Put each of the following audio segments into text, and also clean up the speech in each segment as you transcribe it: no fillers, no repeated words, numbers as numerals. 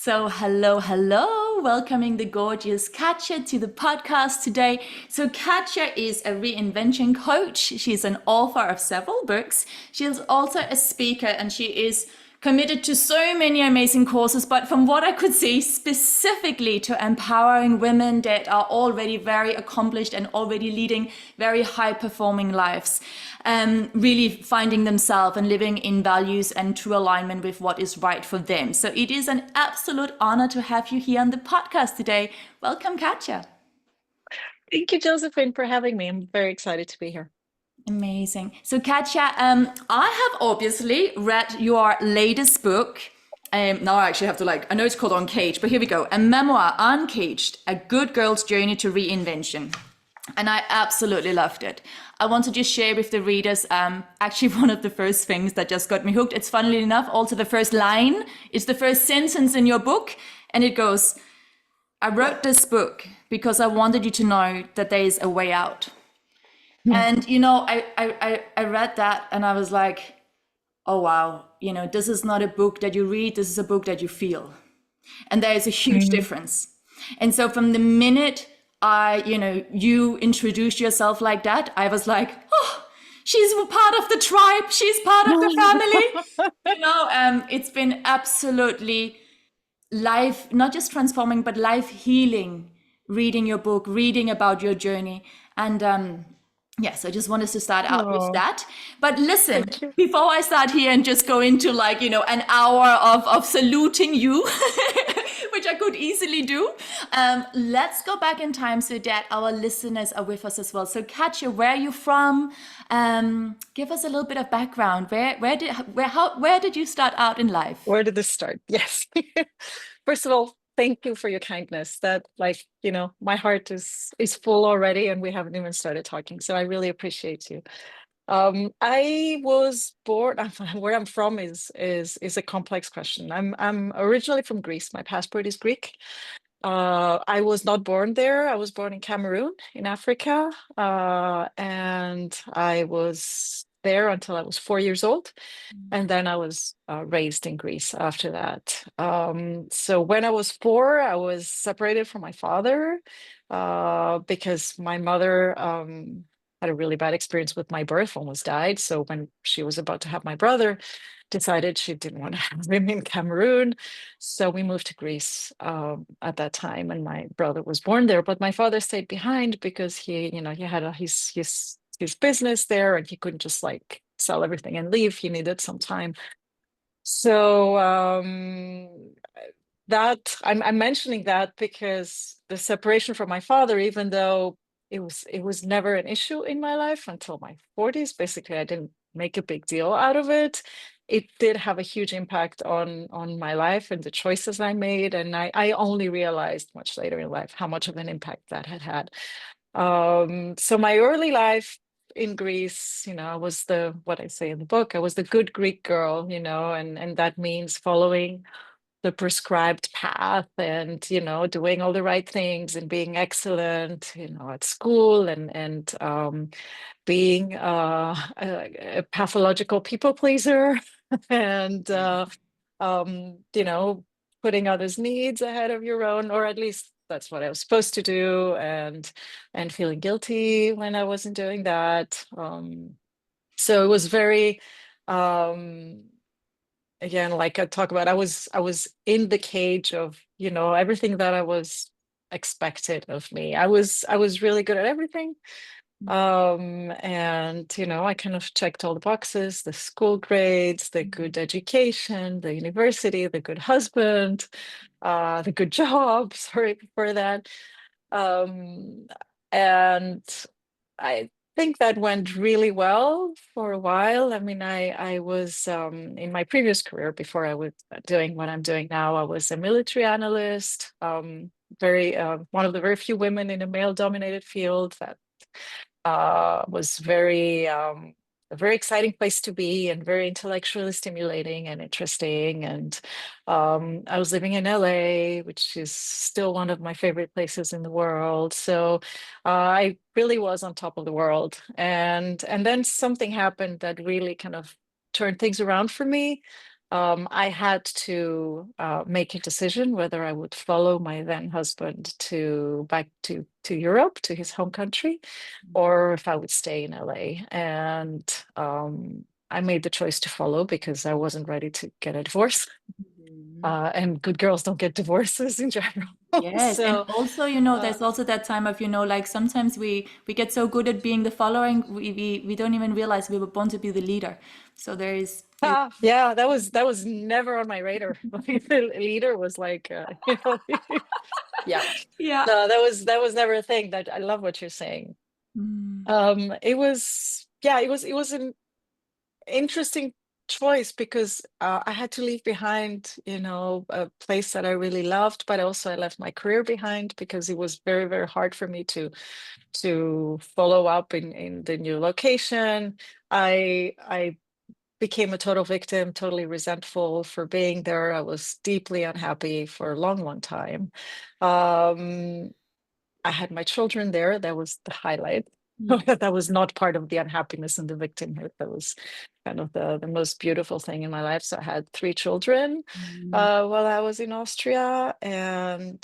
So, hello, welcoming the gorgeous Katcha to the podcast today. So, Katcha is a reinvention coach. She's an author of several books. She is also a speaker and she is committed to so many amazing courses. But from what I could see, specifically to empowering women that are already very accomplished and already leading very high performing lives. Really finding themselves and living in values and true alignment with what is right for them. So it is an absolute honor to have you here on the podcast today. Welcome, Katja. Thank you, Josephine, for having me. I'm very excited to be here. Amazing. So, Katja, I have obviously read your latest book. Now I actually have to I know it's called Uncaged, but here we go. A memoir, Uncaged, A Good Girl's Journey to Reinvention. And I absolutely loved it. I want to just share with the readers, actually one of the first things that just got me hooked. It's funnily enough, also the first line. It's the first sentence in your book. And it goes, I wrote this book because I wanted you to know that there is a way out. And, I read that and I was like, oh, wow, this is not a book that you read. This is a book that you feel. And there is a huge Mhm. difference. And so from the minute you introduced yourself like that, I was like, oh, she's part of the tribe. She's part of the family. It's been absolutely life, not just transforming, but life healing, reading your book, reading about your journey. And yes, I just wanted to start out with Oh, that. But listen, thank you. before I start here and just go into an hour of saluting you, which I could easily do, let's go back in time so that our listeners are with us as well. So, Katja, where are you from? Give us a little bit of background. Where did you start out in life? Where did this start? Yes. First of all, thank you for your kindness. That, my heart is full already, and we haven't even started talking. So I really appreciate you. I was born. Where I'm from is a complex question. I'm originally from Greece. My passport is Greek. I was not born there. I was born in Cameroon, in Africa, and I was there until I was 4 years old, and then I was raised in Greece after that. So when I was four, I was separated from my father because my mother had a really bad experience with my birth, almost died. So when she was about to have my brother, decided she didn't want to have him in Cameroon. So we moved to Greece at that time, and my brother was born there. But my father stayed behind because he had his business there, and he couldn't just sell everything and leave. He needed some time. So that I'm mentioning that because the separation from my father, even though it was never an issue in my life until my 40s. Basically, I didn't make a big deal out of it. It did have a huge impact on my life and the choices I made, and I only realized much later in life how much of an impact that had had. So my early life in Greece, I was what I say in the book, I was the good Greek girl, and that means following the prescribed path and doing all the right things and being excellent at school and being a pathological people pleaser and putting others' needs ahead of your own, or at least that's what I was supposed to do, and feeling guilty when I wasn't doing that. So it was very um again, like I talk about, I was in the cage of everything that I was expected of me. I was really good at everything, and I kind of checked all the boxes: the school grades, the good education, the university, the good husband, the good job. Sorry for that. um and I think that went really well for a while. I mean, I was in my previous career before I was doing what I'm doing now. I was a military analyst, very one of the very few women in a male-dominated field. That was a very exciting place to be, and very intellectually stimulating and interesting. And I was living in LA, which is still one of my favorite places in the world. So I really was on top of the world. And then something happened that really kind of turned things around for me. I had to make a decision whether I would follow my then husband to back to Europe, to his home country, or if I would stay in LA. And I made the choice to follow because I wasn't ready to get a divorce. Mhm. And good girls don't get divorces in general. Yes, and So, also, uh, there's also that time of, like sometimes we get so good at being the following, we don't even realize we were born to be the leader. So there is yeah, that was never on my radar. The leader was like, yeah, yeah. no, that was never a thing. That I love what you're saying. Mm, It was, yeah, it was an interesting choice because I had to leave behind, a place that I really loved, but also I left my career behind because it was very, very hard for me to follow up in the new location. I became a total victim, totally resentful for being there. I was deeply unhappy for a long, long time. Um, I had my children there. That was the highlight. yeah. That was not part of the unhappiness and the victimhood. That was kind of the most beautiful thing in my life. So I had three children Mm. while I was in Austria. And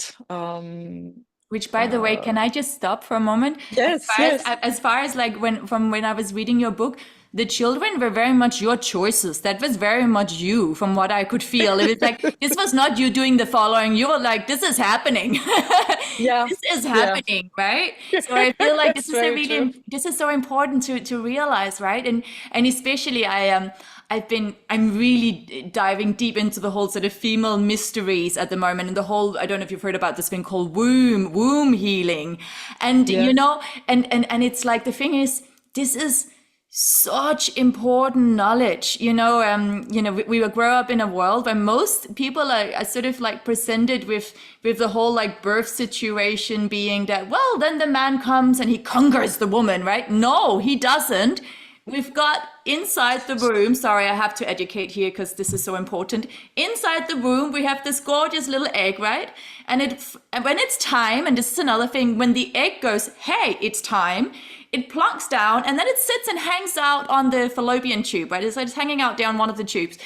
Which, by the way, uh, can I just stop for a moment? yes, yes. As far as like when I was reading your book, the children were very much your choices. That was very much you, from what I could feel. It was like this was not you doing the following. You were like, this is happening. Yeah, This is yeah. happening, right? So I feel like That's very true. this is so important to realize, right? And especially I'm really diving deep into the whole sort of female mysteries at the moment, and the whole, I don't know if you've heard about this thing called womb healing. And Yeah, and it's like the thing is, this is such important knowledge. We will grow up in a world where most people are sort of like presented with the whole like birth situation being that, well, then the man comes and he conquers the woman, right? No, he doesn't. We've got inside the room, sorry, I have to educate here because this is so important. Inside the room, we have this gorgeous little egg, right? And when it's time, and this is another thing, when the egg goes, hey, it's time, it plunks down and then it sits and hangs out on the fallopian tube, right? It's like it's hanging out down one of the tubes.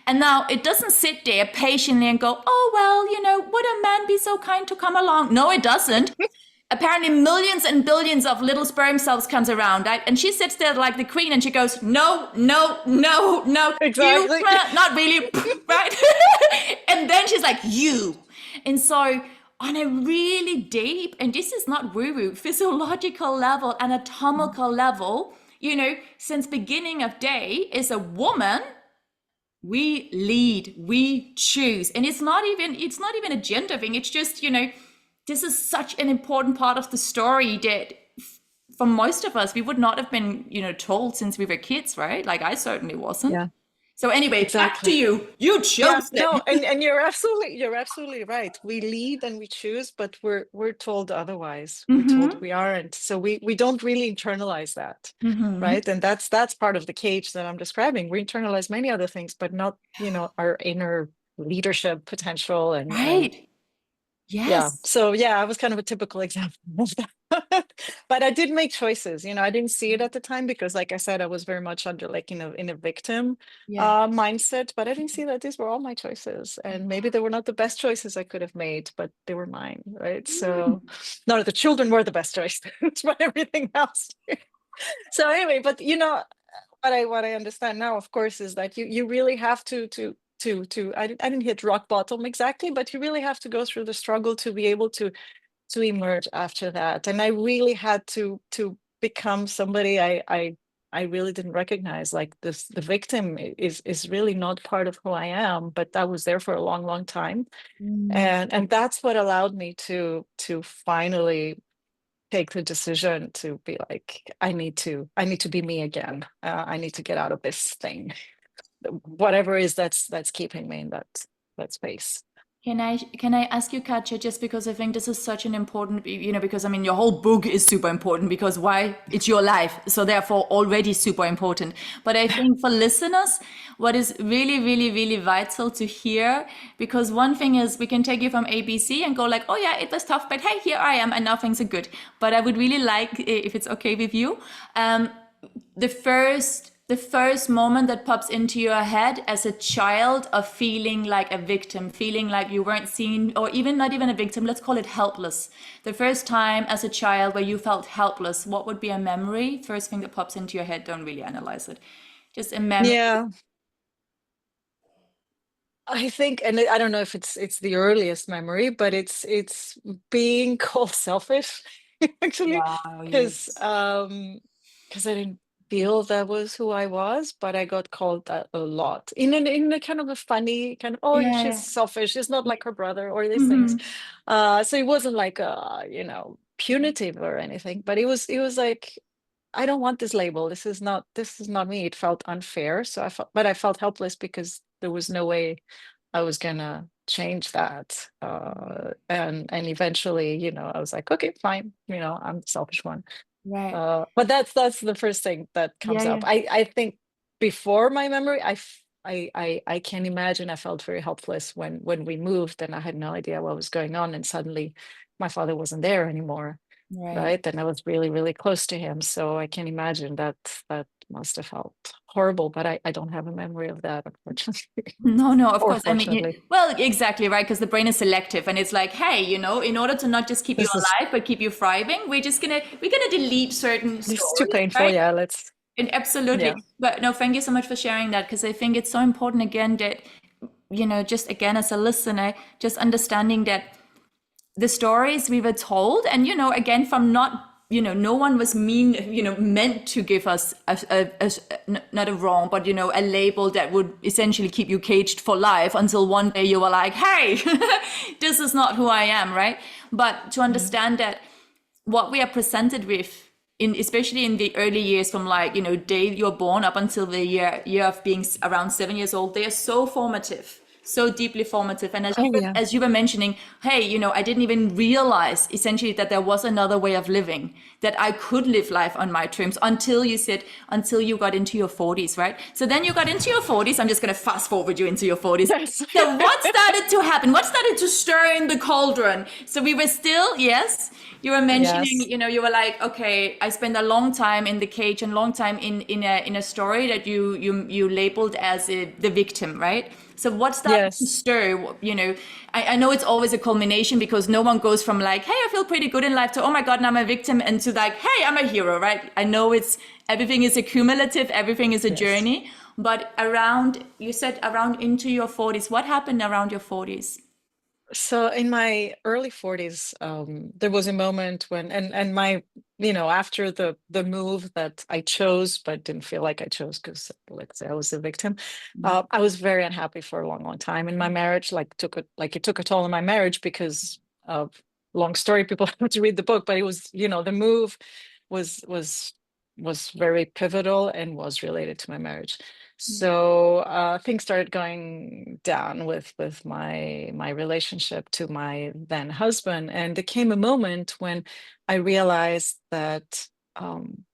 And now it doesn't sit there patiently and go, oh, well, would a man be so kind to come along? No, it doesn't. Apparently millions and billions of little sperm cells comes around, right? And she sits there like the queen and she goes, no, no, no, no, you, exactly. not really, right? And then she's like, you. And so on a really deep, and this is not woo-woo, physiological level, anatomical level, since beginning of day is a woman, we lead, we choose. And it's not even a gender thing. It's just, this is such an important part of the story that for most of us, we would not have been, told since we were kids, right? Like I certainly wasn't. Yeah, So anyway, back to exactly. you. You Yeah, chose no, it. and you're absolutely right. We lead and we choose, but we're told otherwise. We're told Mm-hmm. we aren't. So we don't really internalize that, Mm-hmm. right? And that's part of the cage that I'm describing. We internalize many other things, but not, our inner leadership potential and Right. yeah. Yes. So yeah, I was kind of a typical example of that. But I did make choices. I didn't see it at the time because, like I said, I was very much under like in a victim Yeah. mindset. But I didn't see that these were all my choices, and maybe they were not the best choices I could have made, but they were mine, right? So, Mm. no, the children were the best choices, but everything else. So anyway, but what I understand now, of course, is that you really have to I didn't hit rock bottom exactly, but you really have to go through the struggle to be able to emerge after that. And I really had to become somebody I really didn't recognize. Like this, the victim is really not part of who I am, but I was there for a long, long time. Mm. And that's what allowed me to finally take the decision to be like, I need to be me again. I need to get out of this thing, whatever it is that's keeping me in that space. Can I ask you, Katja, just because I think this is such an important, because I mean your whole book is super important because why? It's your life, so therefore already super important. But I think for listeners, what is really, really, really vital to hear, because one thing is we can take you from ABC and go like, oh yeah, it was tough, but hey, here I am, and now things are good. But I would really like, if it's okay with you, the first the first moment that pops into your head as a child of feeling like a victim, feeling like you weren't seen, or even not even a victim, let's call it helpless. The first time as a child where you felt helpless, what would be a memory? First thing that pops into your head, don't really analyze it. Just a memory. Yeah, I think, and I don't know if it's the earliest memory, but it's being called selfish, actually, Wow, because yes. I didn't feel that was who I was, but I got called that a lot in a kind of a funny kind of, oh, she's Yeah. selfish, she's not like her brother, or these things. Hmm. So it wasn't like punitive or anything, but it was like, I don't want this label. This is not me. It felt unfair. So I felt helpless because there was no way I was gonna change that. And eventually, I was like, okay, fine. I'm the selfish one. Right. But that's the first thing that Yeah, comes up. yeah. I think before my memory, I can imagine I felt very helpless when we moved and I had no idea what was going on, and suddenly my father wasn't there anymore, Right. right? And I was really, really close to him. So I can imagine that must have felt horrible, but I don't have a memory of that, unfortunately. No, no, of Or course. I mean, fortunately. well, exactly, right? Because the brain is selective and it's like, hey, in order to not just keep you This is alive, but keep you thriving, we're gonna delete certain this is too stories, painful. right? Yeah, let's And yeah. absolutely. But no, thank you so much for sharing that because I think it's so important again that, just again as a listener, just understanding that the stories we were told, and again, from not, no one was meant to give us not a wrong, but a label that would essentially keep you caged for life until one day you were like, hey, this is not who I am, right? But to Mm. understand that what we are presented with, especially in the early years, from like day you're born up until the year of being around 7 years old, they are so formative, so deeply formative. And as you Oh were, yeah. as you were mentioning, hey, I didn't even realize essentially that there was another way of living, that I could live life on my terms, until you got into your 40s, right? So then you got into your 40s. I'm just going to fast forward you into your 40s. Yes. So what started to happen? What started to stir in the cauldron? So we were still, yes, you were mentioning, Yes. you were like, okay, I spent a long time in the cage and long time in a story that you labeled as the victim, right? So what started to Yes. stir? I know it's always a culmination because no one goes from like, hey, I feel pretty good in life to, oh my God, now I'm a victim, and to like, hey, I'm a hero, right? I know everything is a cumulative, everything is a Yes. journey, but you said around into your 40s, what happened around your 40s? So in my early 40s, there was a moment when, and my, after the move that I chose, but didn't feel like I chose because, let's say, I was a victim. I was very unhappy for a long, long time. And my marriage, it took a toll on my marriage because of, long story. People have to read the book, but it was, the move was was was very pivotal and was related to my marriage. So things started going down with my relationship to my then husband, and there came a moment when I realized that,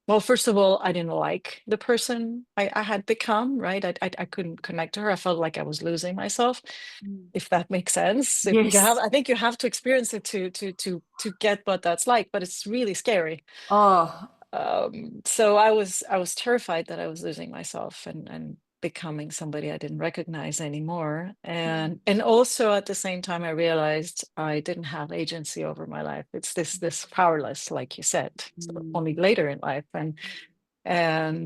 well, first of all, I didn't like the person I had become. Right, I couldn't connect to her. I felt like I was losing myself, if that makes sense. If you have, Yes. I think you have to experience it to get what that's like, but it's really scary. Oh. So I was terrified that I was losing myself and becoming somebody I didn't recognize anymore. And also at the same time I realized I didn't have agency over my life. It's this powerless, like you said, so only later in life. And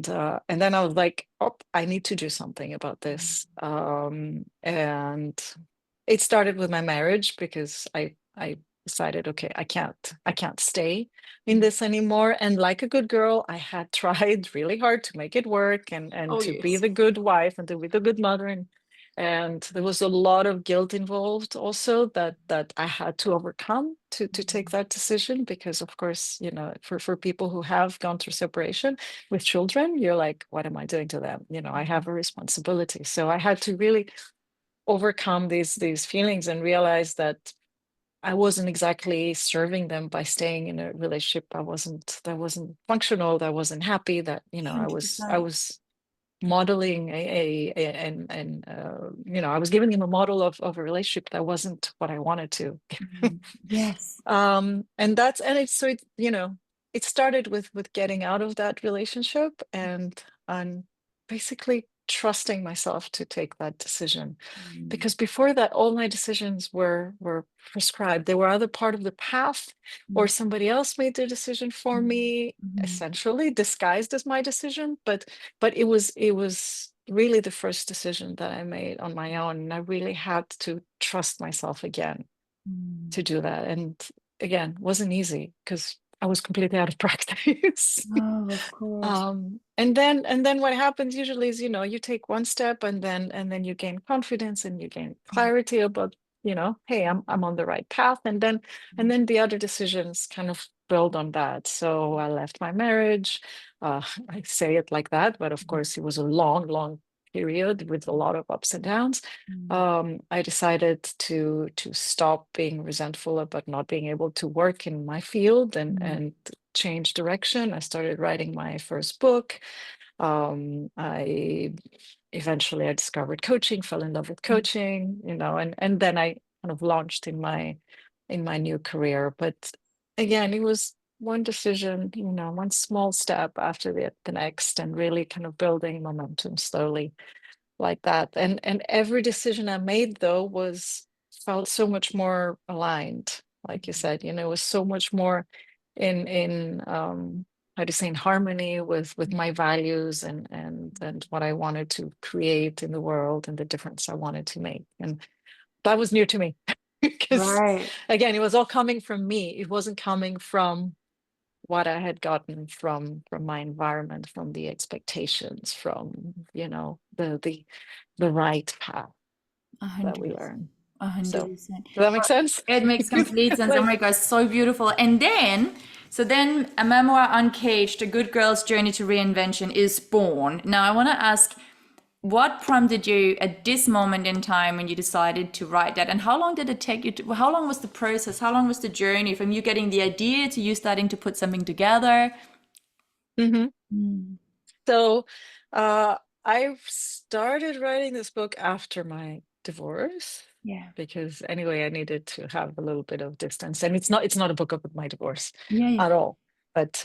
then I was like, oh, I need to do something about this. And it started with my marriage because I decided, okay, I can't stay in this anymore. And like a good girl, I had tried really hard to make it work and Oh to be yes. the good wife and to be the good mother. And there was a lot of guilt involved also that I had to overcome to take that decision, because of course, for people who have gone through separation with children, you're like, what am I doing to them? I have a responsibility. So I had to really overcome these feelings and realize that I wasn't exactly serving them by staying in a relationship. That wasn't functional, that wasn't happy, that I 100%. was modeling I was giving him a model of a relationship that wasn't what I wanted to. Yes. And it's so it started with getting out of that relationship and basically trusting myself to take that decision. Mm, Because before that, all my decisions were prescribed. They were either part of the path, or mm, somebody else made the decision for mm, me, mm, essentially disguised as my decision. But it was really the first decision that I made on my own. And I really had to trust myself again mm. to do that. And again, wasn't easy because I was completely out of practice. Oh, of course. And then what happens usually is, you take one step, and then you gain confidence and you gain Mm, clarity about, hey, I'm on the right path. And then the other decisions kind of build on that. So I left my marriage. I say it like that, but of mm, course it was a long, long period with a lot of ups and downs. I decided to stop being resentful about not being able to work in my field, and mm, and change direction. I started writing my first book. I eventually I discovered coaching, fell in love with mm, coaching, and then I kind of launched in my new career. But again, it was one decision, one small step after the next, and really kind of building momentum slowly like that. And every decision I made though was felt so much more aligned, like you said, it was so much more in how do you say, in harmony with my values, and what I wanted to create in the world, and the difference I wanted to make. And that was new to me because right. again, it was all coming from me. It wasn't coming from what I had gotten from my environment, from the expectations, from the right path A that hundred we percent. learn. A hundred So percent. does that make sense? It makes complete sense. Oh Like, my God, so beautiful. And then, so then a memoir, Uncaged, A Good Girl's Journey to Reinvention is born. Now, I want to ask, what prompted you at this moment in time when you decided to write that? And how long did it take you to, how long was the process? How long was the journey from you getting the idea to you starting to put something together? mhm. Mm, So uh, I started writing this book after my divorce, yeah. because anyway, I needed to have a little bit of distance. And it's not a book about my divorce Yeah, yeah. at all. But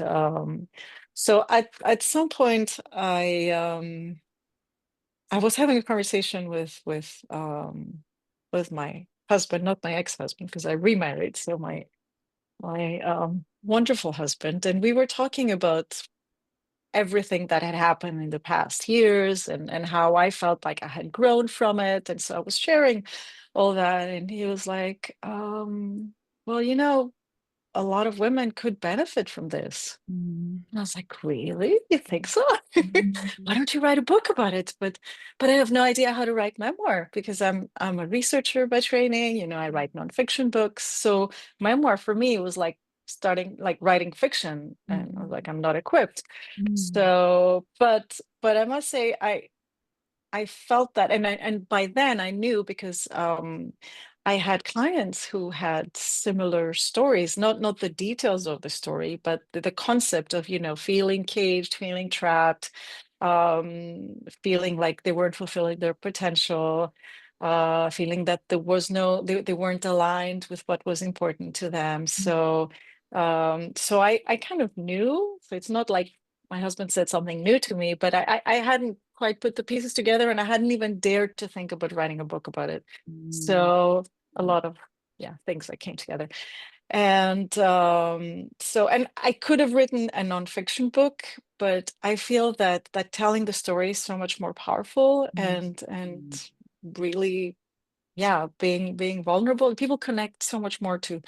so at some point I was having a conversation with my husband, not my ex-husband, because I remarried. So my wonderful husband, and we were talking about everything that had happened in the past years, and how I felt like I had grown from it. And so I was sharing all that, and he was like, well, a lot of women could benefit from this. Mm, And I was like, really? You think so? Why mm, don't you write a book about it? But I have no idea how to write memoir, because I'm a researcher by training. I write nonfiction books. So memoir for me was like starting like writing fiction. And I was mm, like, I'm not equipped. mm, So, but I must say I felt that, and by then I knew, because I had clients who had similar stories, not the details of the story, but the concept of, feeling caged, feeling trapped, feeling like they weren't fulfilling their potential, feeling that they weren't aligned with what was important to them. So I kind of knew. So it's not like my husband said something new to me, but I hadn't quite put the pieces together, and I hadn't even dared to think about writing a book about it. mm, So a lot of, yeah, things that came together. And and I could have written a nonfiction book, but I feel that telling the story is so much more powerful, mm, and mm. really, yeah, being vulnerable. People connect so much more to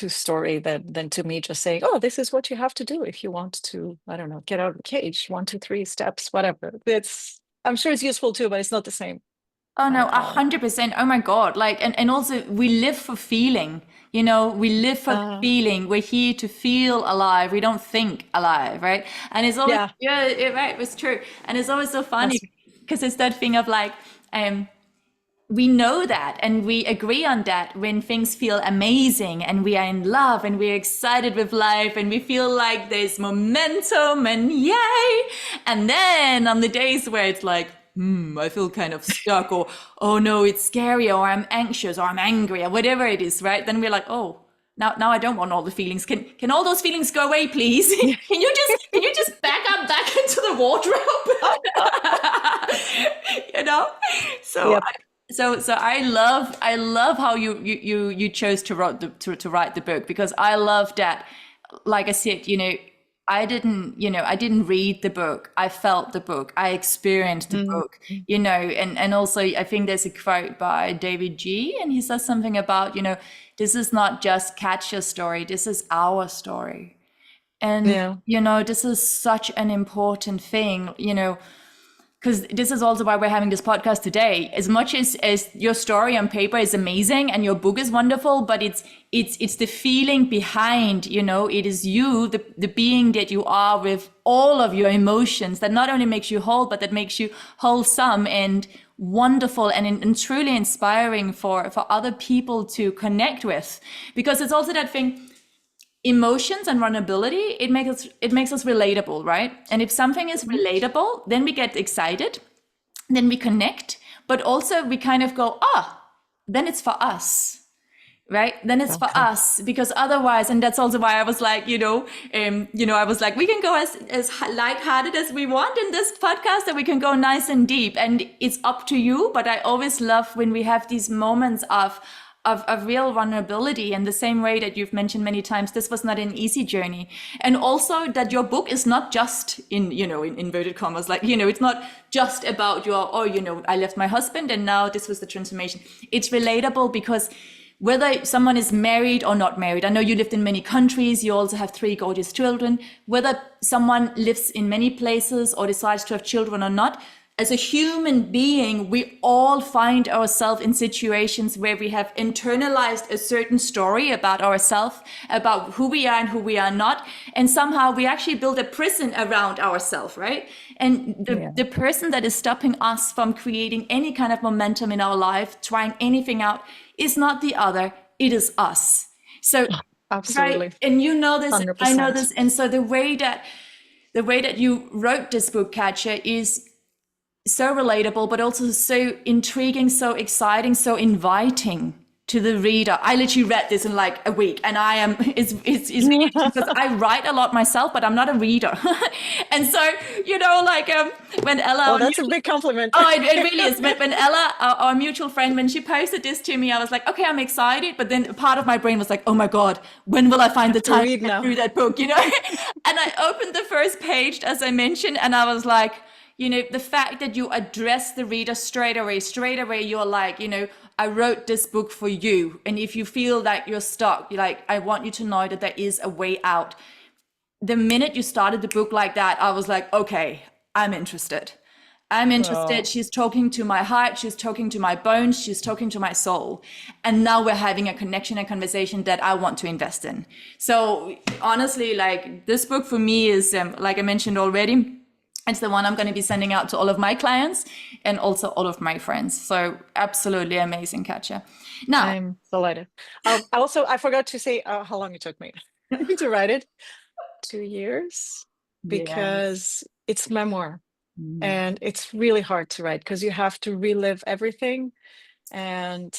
story than to me just saying, oh, this is what you have to do if you want to, I don't know, get out of the cage, 1 2 3 steps, whatever. I'm sure it's useful too, but it's not the same Oh kind no, of power. 100%. Oh my God. Like, and also we live for feeling, we live for uh feeling. We're here to feel alive. We don't think alive, right? And it's always, yeah, yeah, right, it's true. And it's always so funny that's because it's that thing of like, um, we know that and we agree on that when things feel amazing and we are in love and we're excited with life and we feel like there's momentum and yay. And then on the days where it's like, I feel kind of stuck, or oh no, it's scary, or I'm anxious, or I'm angry, or whatever it is, right? Then we're like, oh, now I don't want all the feelings. Can all those feelings go away, please? Yeah. Can you just back up back into the wardrobe? You know? So Yep. so I love how you chose to write to write the book, because I love that. Like I said, I didn't read the book. I felt the book. I experienced the Mm. book, and also I think there's a quote by David G, and he says something about, this is not just Katcha's story, this is our story. And, Yeah. this is such an important thing, because this is also why we're having this podcast today. As much as your story on paper is amazing and your book is wonderful, but it's the feeling behind, it is you, the being that you are, with all of your emotions, that not only makes you whole, but that makes you wholesome and wonderful and truly inspiring for other people to connect with. Because it's also that thing, emotions and vulnerability, it makes us relatable, right? And if something is Mhm. relatable, then we get excited, then we connect, but also we kind of go, then it's for us, right? Then it's for Exactly. us, because otherwise, and that's also why I was like, I was like, we can go as lighthearted as we want in this podcast, and we can go nice and deep, and it's up to you. But I always love when we have these moments of real vulnerability, and the same way that you've mentioned many times, this was not an easy journey. And also that your book is not just in inverted commas, like, it's not just about I left my husband and now this was the transformation. It's relatable because whether someone is married or not married, I know you lived in many countries, you also have 3 gorgeous children, whether someone lives in many places or decides to have children or not, as a human being, we all find ourselves in situations where we have internalized a certain story about ourselves, about who we are and who we are not. And somehow we actually build a prison around ourselves, right? And Yeah. the person that is stopping us from creating any kind of momentum in our life, trying anything out, is not the other, it is us. So, right. Absolutely. And you know this, I know 100%. this. And so the way that you wrote this book, Katcha, is so relatable, but also so intriguing, so exciting, so inviting to the reader. I literally read this in like a week, and I am it's really because I write a lot myself, but I'm not a reader. And so, like when Ella, Oh, our that's a mutual, big compliment. oh, it really is. When Ella, our mutual friend, when she posted this to me, I was like, okay, I'm excited, but then part of my brain was like, oh my god, when will I I find the have to time read to get now. through that book? And I opened the first page, as I mentioned, and I was like, the fact that you address the reader straight away, you're like, I wrote this book for you. And if you feel that you're stuck, you're like, I want you to know that there is a way out. The minute you started the book like that, I was like, okay, I'm interested. I'm interested. Oh, She's talking to my heart. She's talking to my bones. She's talking to my soul. And now we're having a connection, a conversation that I want to invest in. So honestly, like, this book for me is, like I mentioned already, it's the one I'm going to be sending out to all of my clients and also all of my friends. So absolutely amazing, Katja. Now, I'm delighted. Also, I forgot to say how long it took me to write it. 2 years, yes. because it's memoir Mm. and it's really hard to write because you have to relive everything. And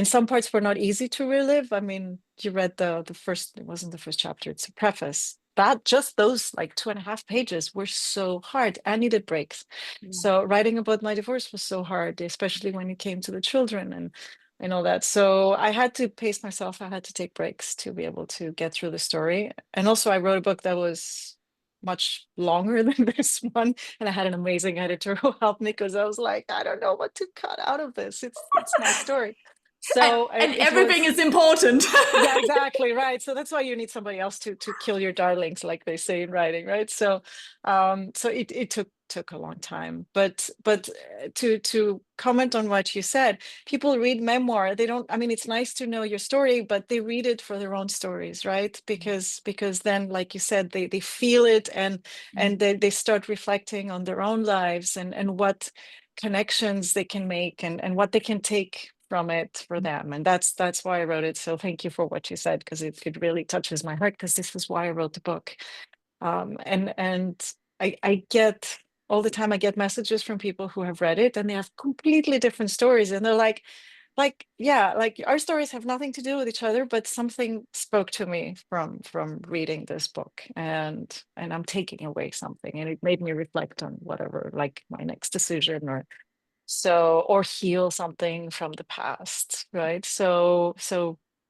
some parts were not easy to relive. I mean, you read the first, it wasn't the first chapter, it's a preface. That just those like 2.5 pages were so hard. I needed breaks. So writing about my divorce was so hard, especially when it came to the children and all that. So I had to pace myself. I had to take breaks to be able to get through the story. And also I wrote a book that was much longer than this one, and I had an amazing editor who helped me because I was like, I don't know what to cut out of this. It's my story. And, So and it everything was, is important. yeah, exactly right. So that's why you need somebody else to kill your darlings, like they say in writing, right? So so it took a long time. But to comment on what you said, people read memoir, they don't, I mean, it's nice to know your story, but they read it for their own stories, right? Because then, like you said, they feel it, and they start reflecting on their own lives, and what connections they can make, and what they can take from it for them. And that's why I wrote it. So thank you for what you said, because it really touches my heart, because this was why I wrote the book. And I get all the time, I get messages from people who have read it and they have completely different stories, and they're like, like, yeah, like our stories have nothing to do with each other, but something spoke to me from reading this book, and I'm taking away something, and it made me reflect on whatever, like my next decision, or so, or heal something from the past, right? So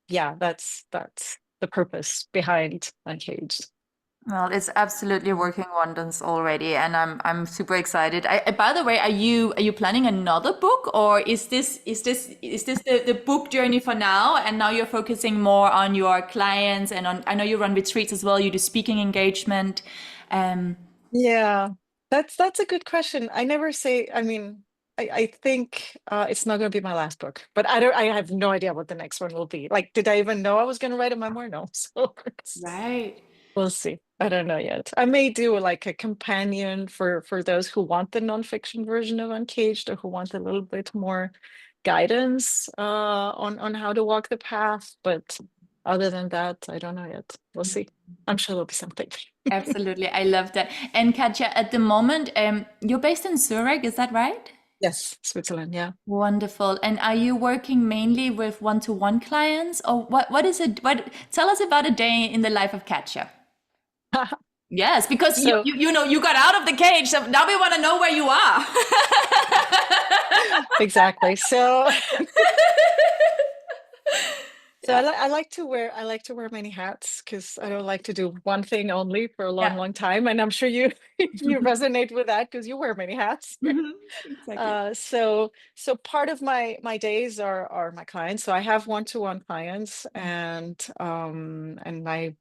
yeah, that's the purpose behind Uncaged. Well, it's absolutely working wonders already, and I'm super excited. By the way, are you planning another book, or is this the book journey for now, and now you're focusing more on your clients and on, I know you run retreats as well, you do speaking engagement. Um, Yeah, that's a good question. I never say, I mean, I think it's not going to be my last book, but I have no idea what the next one will be. Like, did I even know I was going to write a memoir? No. So right. we'll see. I don't know yet. I may do like a companion for those who want the nonfiction version of Uncaged, or who want a little bit more guidance on how to walk the path. But other than that, I don't know yet. We'll see. I'm sure there'll be something. Absolutely. I love that. And Katja, at the moment, you're based in Zurich, is that right? Yes, Switzerland. Yeah. Wonderful. And are you working mainly with one-to-one clients, or what is it? Tell us about a day in the life of Katja. Yes, because So you got out of the cage, so now we want to know where you are. exactly. So Yeah. I like to wear many hats, because I don't like to do one thing only for a long, Yeah. long time. And I'm sure you you resonate with that, because you wear many hats. Mhm. Exactly. So part of my days are my clients. So I have one-to-one clients, and I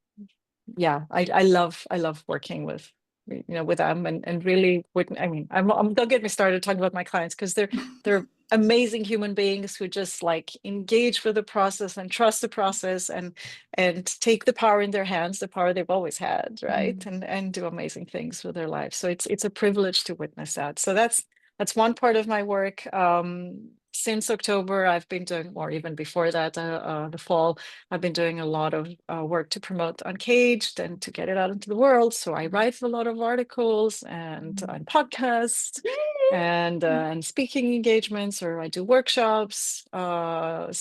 yeah, I love working with with them, and really wouldn't, I mean, don't get me started talking about my clients, because they're amazing human beings who just like engage with the process and trust the process, and take the power in their hands, the power they've always had, right? Mhm. And do amazing things with their lives. So it's a privilege to witness that. So that's one part of my work. Since October, I've been doing, or even before that, the fall, I've been doing a lot of work to promote Uncaged and to get it out into the world. So I write a lot of articles and podcasts and speaking engagements, or I do workshops. What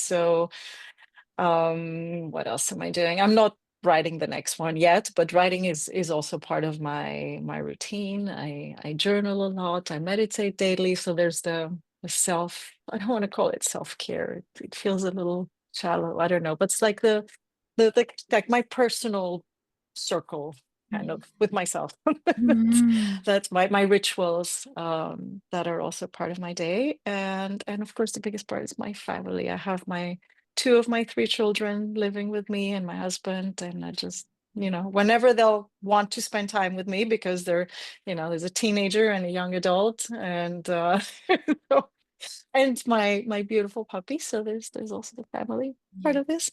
else am I doing? I'm not writing the next one yet, but writing is also part of my routine. I journal a lot. I meditate daily. So there's the self. I don't want to call it self-care. It feels a little shallow. I don't know, but it's like the like my personal circle, kind of with myself. Mhm. That's my rituals that are also part of my day. And of course, the biggest part is my family. I have my two of my three children living with me, and my husband, and I just, whenever they'll want to spend time with me, because they're, there's a teenager and a young adult, and and my beautiful puppy. So there's also the family part Yeah. of this.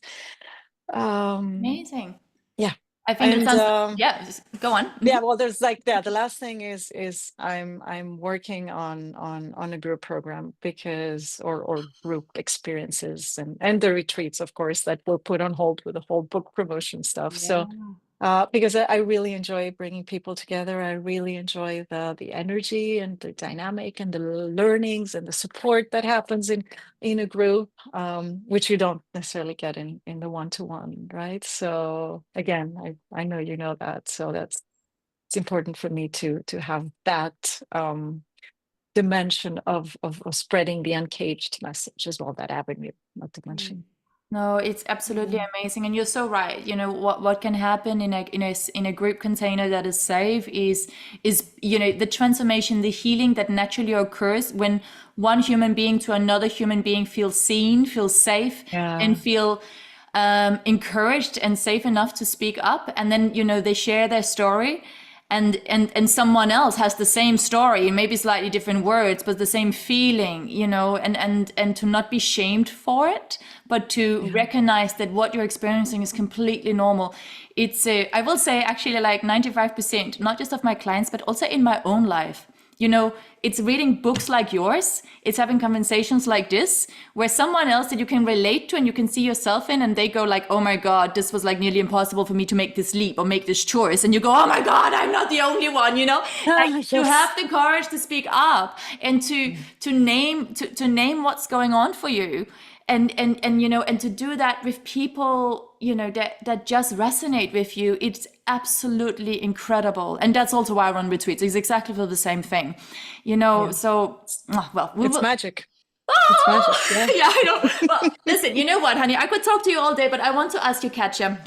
Um, Amazing. yeah. I think that And sounds, yeah, just go on. yeah, Mhm. well, there's like, yeah, the last thing is I'm working on a group program, because or group experiences, and the retreats, of course, that were put on hold with the whole book promotion stuff. So Yeah. because I really enjoy bringing people together. I really enjoy the energy and the dynamic and the learnings and the support that happens in a group, which you don't necessarily get in the one-to-one, right? So again, I know you know that. So it's important for me to have that dimension of spreading the uncaged message as well, that avenue, not to mention. No, it's absolutely Mm. amazing, and you're so right. You know what can happen in a group container that is safe is the transformation, the healing that naturally occurs when one human being to another human being feels seen, feels safe, Yeah, and feel encouraged and safe enough to speak up, and then they share their story, and someone else has the same story, maybe slightly different words, but the same feeling, and to not be shamed for it, but to yeah, recognize that what you're experiencing is completely normal. It's I will say actually like 95%, not just of my clients, but also in my own life. You know, it's reading books like yours. It's having conversations like this, where someone else that you can relate to and you can see yourself in, and they go like, oh my God, this was like nearly impossible for me to make this leap or make this choice. And you go, oh my God, I'm not the only one, you know? Like Yes. you have the courage to speak up and to name what's going on for you. And you know, and to do that with people, you know, that just resonate with you, it's absolutely incredible. And that's also why I run retreats. It's exactly for the same thing, you know. Yeah. So well, we It's will. magic. It's magic. Yeah. Yeah, I know. Well, listen, you know what, honey? I could talk to you all day, but I want to ask you, Katja.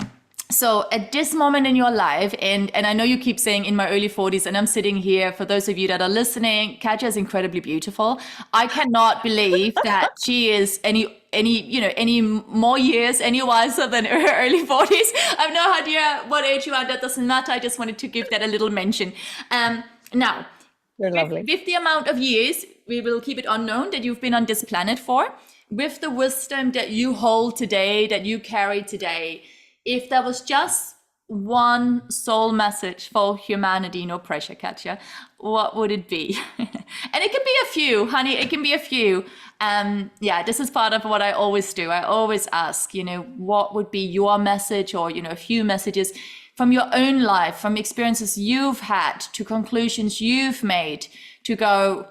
So at this moment in your life, and I know you keep saying in my early 40s, and I'm sitting here, for those of you that are listening, Katja is incredibly beautiful. I cannot believe that she is any more years, any wiser than her early 40s. I have no idea what age you are. That doesn't matter. I just wanted to give that a little mention. Now, You're lovely. with the amount of years, we will keep it unknown, that you've been on this planet for, with the wisdom that you hold today, that you carry today, if there was just one soul message for humanity, no pressure, Katja, what would it be? And it can be a few, honey, it can be a few. Yeah, this is part of what I always do. I always ask, you know, what would be your message, or, you know, a few messages from your own life, from experiences you've had to conclusions you've made, to go,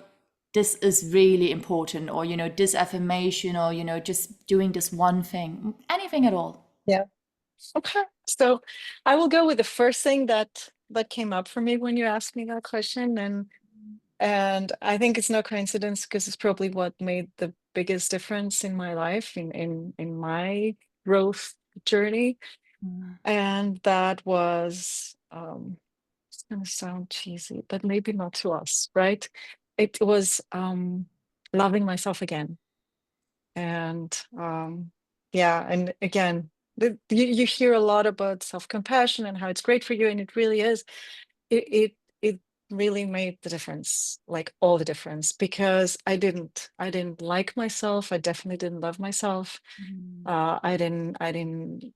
this is really important, or, you know, this affirmation, or, you know, just doing this one thing, anything at all. Yeah. Okay. So I will go with the first thing that came up for me when you asked me that question. And I think it's no coincidence, because it's probably what made the biggest difference in my life, in my growth journey. And that was, it's going to sound cheesy, but maybe not to us, right? It was loving myself again. And yeah, and again, you hear a lot about self-compassion and how it's great for you, and it really is. It really made the difference, like all the difference, because I didn't like myself. I definitely didn't love myself. I didn't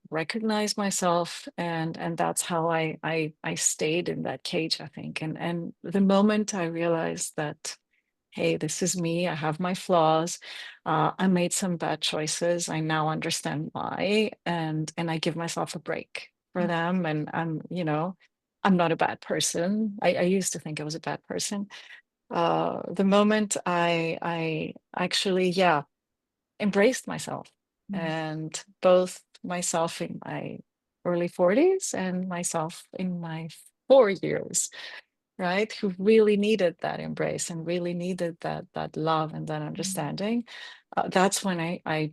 recognize myself, and that's how I stayed in that cage, I think. And the moment I realized that, hey, this is me, I have my flaws, I made some bad choices, I now understand why, and I give myself a break for them. And I'm, you know, I'm not a bad person. I used to think I was a bad person. The moment I actually, yeah, embraced myself, and both myself in my early 40s and myself in my 4 years, right, who really needed that embrace and really needed that love and that understanding, that's when I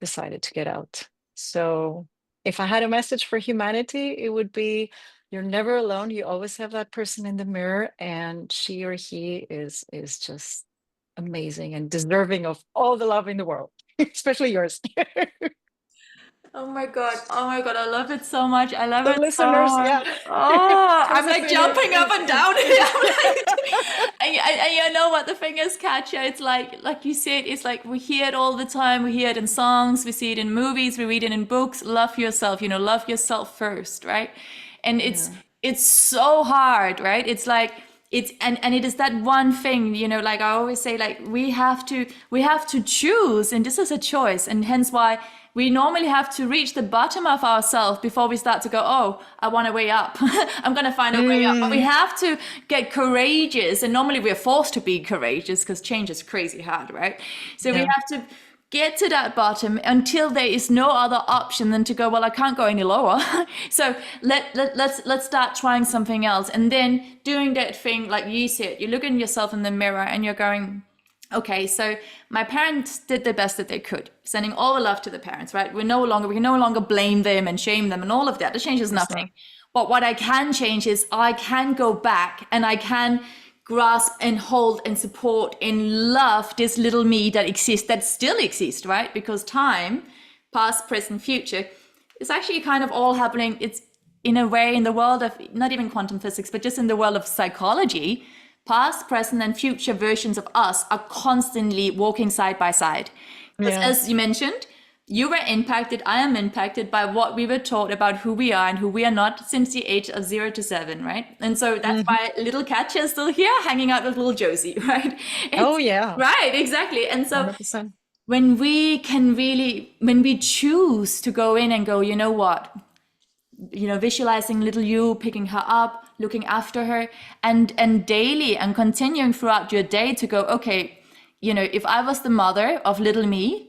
decided to get out. So if I had a message for humanity, it would be, you're never alone. You always have that person in the mirror, and she or he is just amazing and deserving of all the love in the world, especially yours. Oh my God. Oh my God. I love it so much. I love The it so listeners, much. yeah. Oh, I'm like Josephine jumping up is and down here. I'm like, and you know what the thing is, Katja? It's like you said, it's like we hear it all the time. We hear it in songs, we see it in movies, we read it in books. Love yourself, you know, love yourself first, right? And it's so hard, right? It's like and it is that one thing, you know, like I always say, like we have to choose, and this is a choice, and hence why we normally have to reach the bottom of ourselves before we start to go, oh, I want a way up. I'm going to find a way up. But we have to get courageous. And normally we're forced to be courageous because change is crazy hard, right? So we Yeah. have to get to that bottom until there is no other option than to go, well, I can't go any lower. So let's start trying something else. And then doing that thing, like you said, you look at yourself in the mirror and you're going, okay, so my parents did the best that they could, sending all the love to the parents, right? We can no longer blame them and shame them and all of that. That changes nothing. But what I can change is I can go back and I can grasp and hold and support and love this little me that exists, that still exists, right? Because time, past, present, future, is actually kind of all happening. It's in a way in the world of not even quantum physics, but just in the world of psychology. Past, present, and future versions of us are constantly walking side by side. Because as you mentioned, You were impacted, I am impacted by what we were taught about who we are and who we are not since the age of 0 to 7, right? And so that's Mhm. why little Katya is still here hanging out with little Josie, right? Oh It's yeah, right, exactly. And so 100%. when we choose to go in and go, you know what, visualizing little you, picking her up, looking after her, and daily and continuing throughout your day to go, okay, if I was the mother of little me,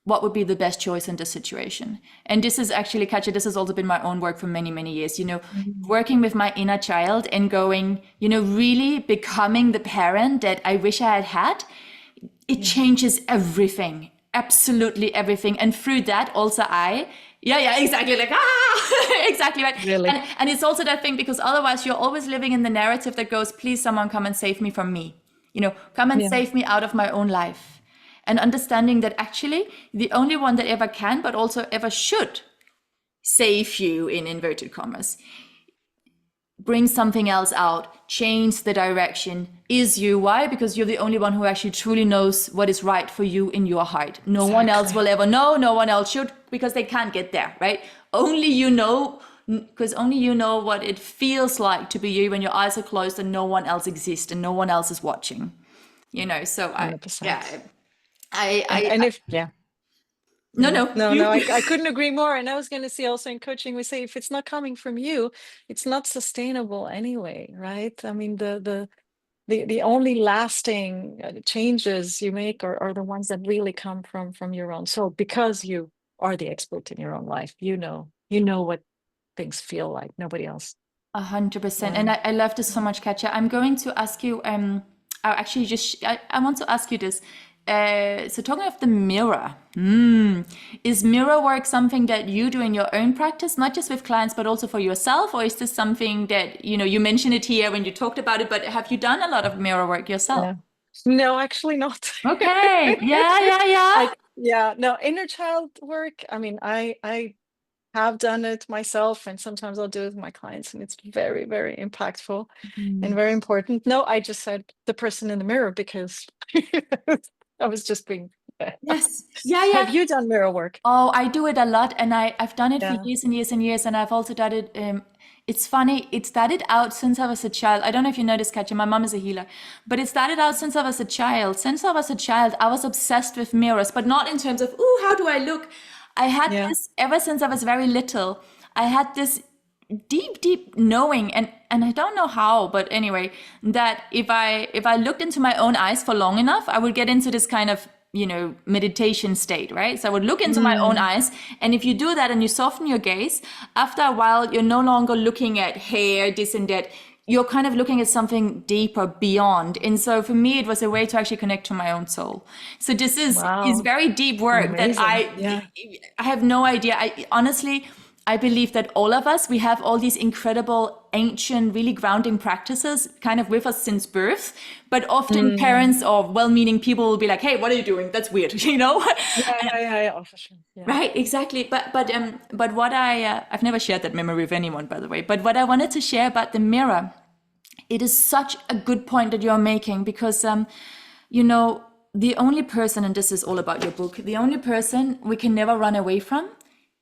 what would be the best choice in this situation? And this is actually, Katja, this has also been my own work for many, many years, Mhm. working with my inner child and going, really becoming the parent that I wish I had had. It Yeah, changes everything, absolutely everything. And through that, also yeah, exactly, like, exactly right. really. And it's also that thing because otherwise you're always living in the narrative that goes, please, someone come and save me from me, come and Yeah. save me out of my own life. And understanding that actually the only one that ever can, but also ever should save you in inverted commas, bring something else out, change the direction, is you. Why? Because you're the only one who actually truly knows what is right for you in your heart. No one else will Exactly. ever know, no one else should, because they can't get there, right? Only you know, because only you know what it feels like to be you when your eyes are closed and no one else exists and no one else is watching. So yeah, 100%. I, And I, and I if yeah. no, Yeah. no, No, you. no, I couldn't agree more. And I was going to say also in coaching, we say if it's not coming from you, it's not sustainable anyway, right? I mean, the only lasting changes you make are the ones that really come from your own soul, because you are the expert in your own life. You know what things feel like. Nobody else. 100%. Yeah. And I love this so much, Katja. I'm going to ask you, I actually I want to ask you this. So talking of the mirror, is mirror work something that you do in your own practice, not just with clients, but also for yourself? Or is this something that, you mentioned it here when you talked about it, but have you done a lot of mirror work yourself? Yeah. No, actually not. Okay. Yeah, yeah, yeah. Yeah, no, inner child work. I mean, I have done it myself, and sometimes I'll do it with my clients, and it's very, very impactful and very important. No, I just said the person in the mirror because I was just being. Yes. Yeah, Have yeah. you done mirror work? Oh, I do it a lot, and I've done it for Yeah. years and years and years, and I've also done it. It's funny. It started out since I was a child. I don't know if you know this, Katja. My mom is a healer, but it started out since I was a child. Since I was a child, I was obsessed with mirrors, but not in terms of, "Ooh, how do I look?" I had Yeah. this ever since I was very little. I had this deep, deep knowing, and I don't know how, but anyway, that if I looked into my own eyes for long enough, I would get into this kind of meditation state, right? So I would look into my own Mm, eyes, and if you do that and you soften your gaze, after a while you're no longer looking at hair, this and that. You're kind of looking at something deeper beyond. And so for me, it was a way to actually connect to my own soul. So this is wow. very deep work that Amazing. I Yeah. I have no idea. I honestly, I believe that all of us, we have all these incredible, ancient, really grounding practices kind of with us since birth. But often Mm, parents or well-meaning people will be like, "Hey, what are you doing? That's weird," yeah, yeah, yeah, yeah. Oh, for sure. Yeah. Right, exactly. But what I've never shared that memory with anyone, by the way. But what I wanted to share about the mirror, it is such a good point that you're making because you know, the only person, and this is all about your book, the only person we can never run away from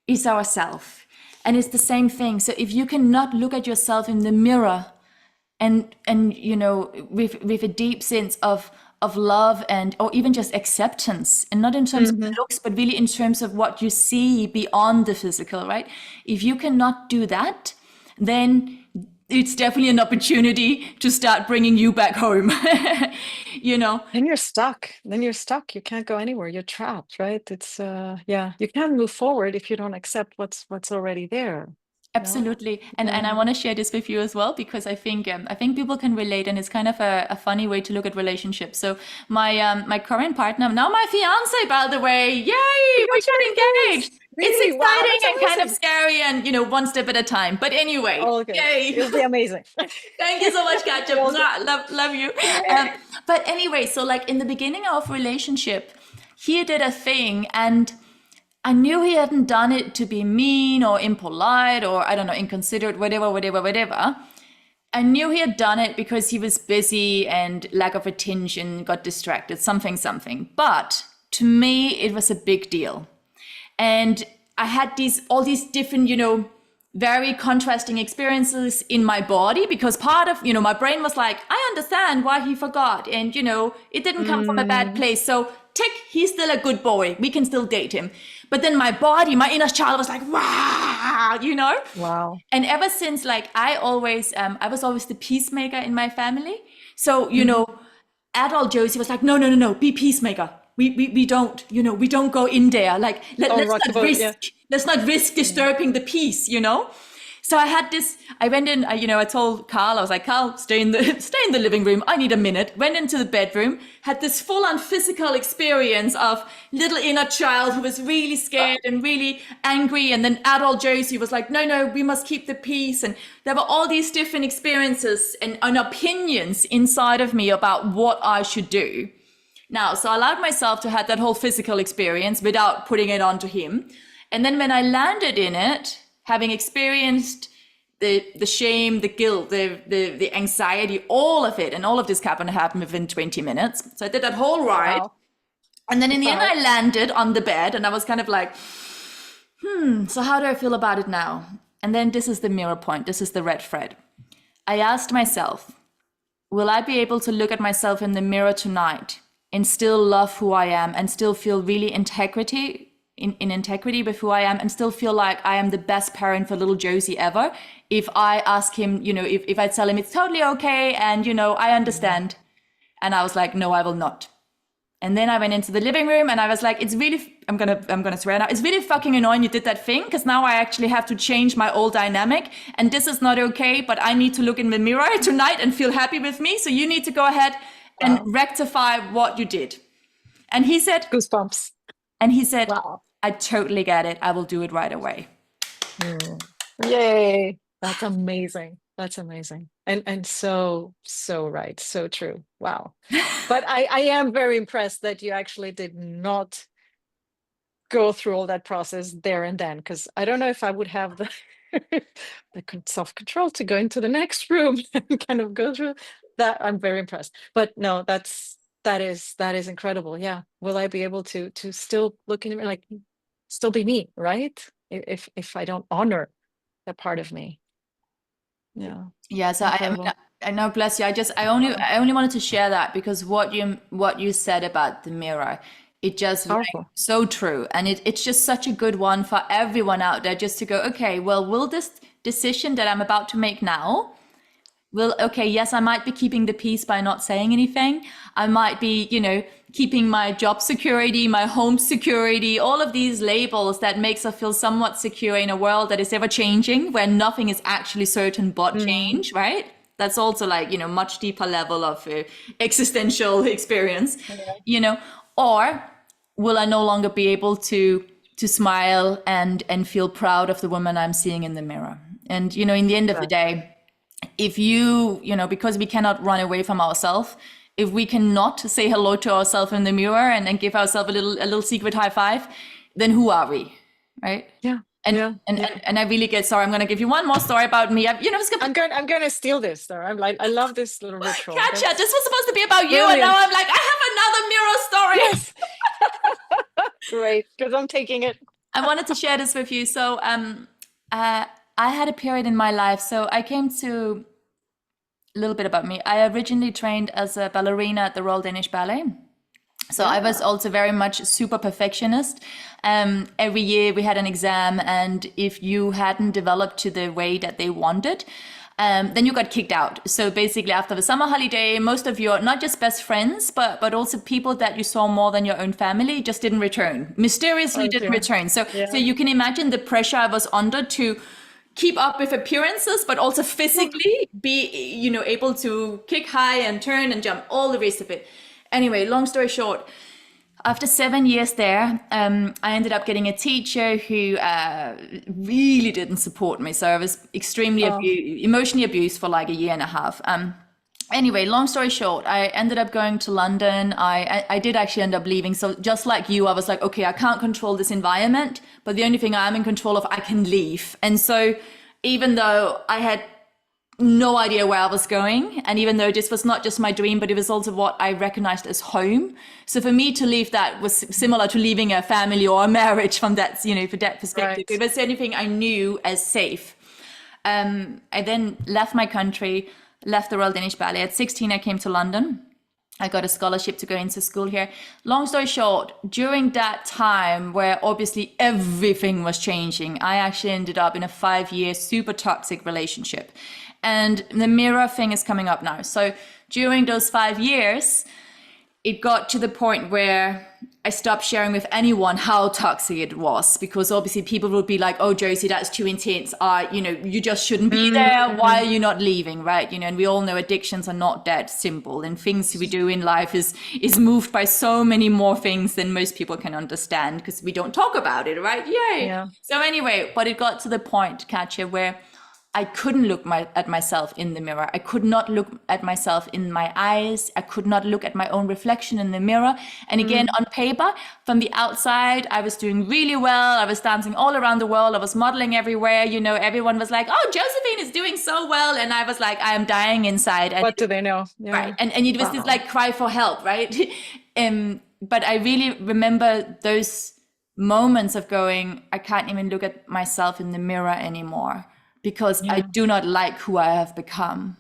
is ourself. And it's the same thing. So if you cannot look at yourself in the mirror and with a deep sense of love and or even just acceptance, and not in terms of Hmm. looks, but really in terms of what you see beyond the physical, right? If you cannot do that, then it's definitely an opportunity to start bringing you back home. you know Then you're stuck. Then you're stuck. You can't go anywhere. You're trapped, right? It's yeah. You can't move forward if you don't accept what's already there. No? Absolutely, and Yeah. I want to share this with you as well because I think people can relate, and it's kind of a funny way to look at relationships. So my current partner, now my fiance, by the way, yay, we got engaged. Congratulations. It's Really? Wow, exciting that's and kind of amazing. scary, and one step at a time. But anyway, Oh, okay. yay! It'll be amazing. Thank you so much, Katja. Well, good. Mwah, love you. Um, Yay. but anyway, so like in the beginning of relationship, he did a thing, and I knew he hadn't done it to be mean or impolite or I don't know, inconsiderate, whatever, whatever, whatever. I knew he had done it because he was busy and lack of attention, got distracted, something, something. But to me, it was a big deal. And I had all these different, very contrasting experiences in my body, because part of, my brain was like, I understand why he forgot. And, it didn't come from a bad place. So tick, he's still a good boy. We can still date him. But then my body, my inner child was like, wow, Wow. And ever since, like, I was always the peacemaker in my family. So, adult Josie was like, no, be peacemaker. We don't, we don't go in there. Like, let's not risk disturbing the peace, So I had this, I went in, I told Carl, I was like, Carl, stay in the living room. I need a minute. Went into the bedroom, had this full on physical experience of little inner child who was really scared and really angry. And then adult Josie was like, no, we must keep the peace. And there were all these different experiences and opinions inside of me about what I should do. Now, so I allowed myself to have that whole physical experience without putting it onto him. And then when I landed in it, having experienced the shame, the guilt, the anxiety, all of it, and all of this happened within 20 minutes. So I did that whole ride. Wow. And then in the end, I landed on the bed and I was kind of like, so how do I feel about it now? And then this is the mirror point. This is the red thread. I asked myself, will I be able to look at myself in the mirror tonight and still love who I am and still feel really integrity with who I am and still feel like I am the best parent for little Josie ever? If I ask him, if I tell him it's totally okay and, I understand. And I was like, no, I will not. And then I went into the living room and I was like, it's really, I'm gonna swear now, it's really fucking annoying you did that thing, because now I actually have to change my old dynamic and this is not okay, but I need to look in the mirror tonight and feel happy with me. So you need to go ahead and rectify what you did. And he said, goosebumps. And he said, wow, I totally get it. I will do it right away. Yay. That's amazing. That's amazing. And so right. So true. Wow. But I am very impressed that you actually did not go through all that process there and then, because I don't know if I would have the self-control to go into the next room and kind of go through that. I'm very impressed. But no, that is incredible. Yeah. Will I be able to still look in the mirror, like still be me, right? If I don't honor that part of me. Yeah. Yeah. So I know, bless you. I only wanted to share that because what you said about the mirror, it just rang so true. And it's just such a good one for everyone out there, just to go, okay, well, will this decision that I'm about to make now, yes, I might be keeping the peace by not saying anything. I might be, keeping my job security, my home security, all of these labels that makes us feel somewhat secure in a world that is ever changing, where nothing is actually certain but change, right? That's also like, much deeper level of existential experience, or will I no longer be able to smile and feel proud of the woman I'm seeing in the mirror? And, in the end of the day, if because we cannot run away from ourselves, if we cannot say hello to ourselves in the mirror and give ourselves a little secret high five, then who are we, right? Yeah. And I really get sorry. I'm going to give you one more story about me. I'm going to steal this though. I'm like, I love this little ritual. Katcha, this was supposed to be about you, and now I'm like, I have another mirror story. Yes. Great, because I'm taking it. I wanted to share this with you. So, I had a period in my life. So I came to a little bit about me. I originally trained as a ballerina at the Royal Danish Ballet. So I was also very much super perfectionist. Every year we had an exam, and if you hadn't developed to the way that they wanted, then you got kicked out. So basically after the summer holiday, most of your, not just best friends, but also people that you saw more than your own family just didn't return, mysteriously didn't return. So you can imagine the pressure I was under to keep up with appearances, but also physically be, able to kick high and turn and jump, all the rest of it. Anyway, long story short, after 7 years there, I ended up getting a teacher who really didn't support me. So I was extremely emotionally abused for like a year and a half. Anyway, long story short, I ended up going to London. I did actually end up leaving. So just like you, I was like, okay, I can't control this environment, but the only thing I'm in control of, I can leave. And so even though I had, no idea where I was going. And even though this was not just my dream, but it was also what I recognized as home. So for me to leave that was similar to leaving a family or a marriage from that, you know, for that perspective. Right. It was anything I knew as safe. I then left my country, left the Royal Danish Ballet. At 16, I came to London. I got a scholarship to go into school here. Long story short, during that time where obviously everything was changing, I actually ended up in a 5-year super toxic relationship. And the mirror thing is coming up now. So during those 5 years, it got to the point where I stopped sharing with anyone how toxic it was, because obviously people would be like, oh, Josie, that's too intense. You know, you just shouldn't be there. Why are you not leaving? Right. You know, and we all know addictions are not that simple, and things we do in life is moved by so many more things than most people can understand, because we don't talk about it. Right. Yay. Yeah. So anyway, but it got to the point, Katcha, where I couldn't look at myself in the mirror. I could not look at myself in my eyes. I could not look at my own reflection in the mirror. And again, on paper, from the outside, I was doing really well. I was dancing all around the world. I was modeling everywhere. You know, everyone was like, oh, Josephine is doing so well. And I was like, I am dying inside. And What do they know? Yeah. right. And it was this like cry for help, right? But I really remember those moments of going, I can't even look at myself in the mirror anymore, because I do not like who I have become.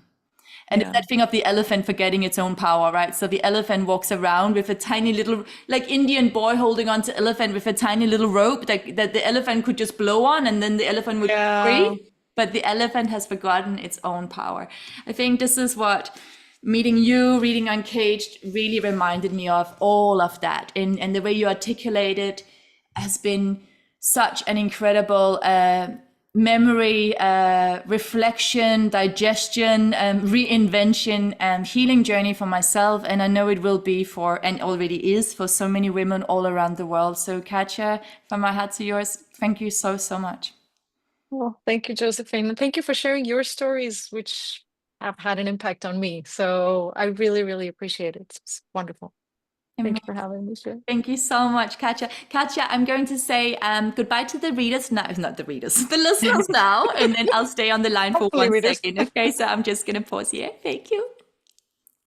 And it's that thing of the elephant forgetting its own power, right? So the elephant walks around with a tiny little, like Indian boy holding on to elephant with a tiny little rope that the elephant could just blow on, and then the elephant would be free. But the elephant has forgotten its own power. I think this is what meeting you, reading Uncaged, really reminded me of, all of that. And the way you articulate it has been such an incredible memory, reflection, digestion, reinvention, and healing journey for myself. And I know it will be for, and already is, for so many women all around the world. So Katcha, from my heart to yours, thank you so, so much. Well, thank you, Josephine. And thank you for sharing your stories, which have had an impact on me. So I really, really appreciate it. It's wonderful. Thank you for having me, Sue. Thank you so much, Katcha. Katcha, I'm going to say goodbye to the readers now. Not the readers, the listeners now. And then I'll stay on the line for Hopefully 1 readers. second. Okay, so I'm just going to pause here. Thank you.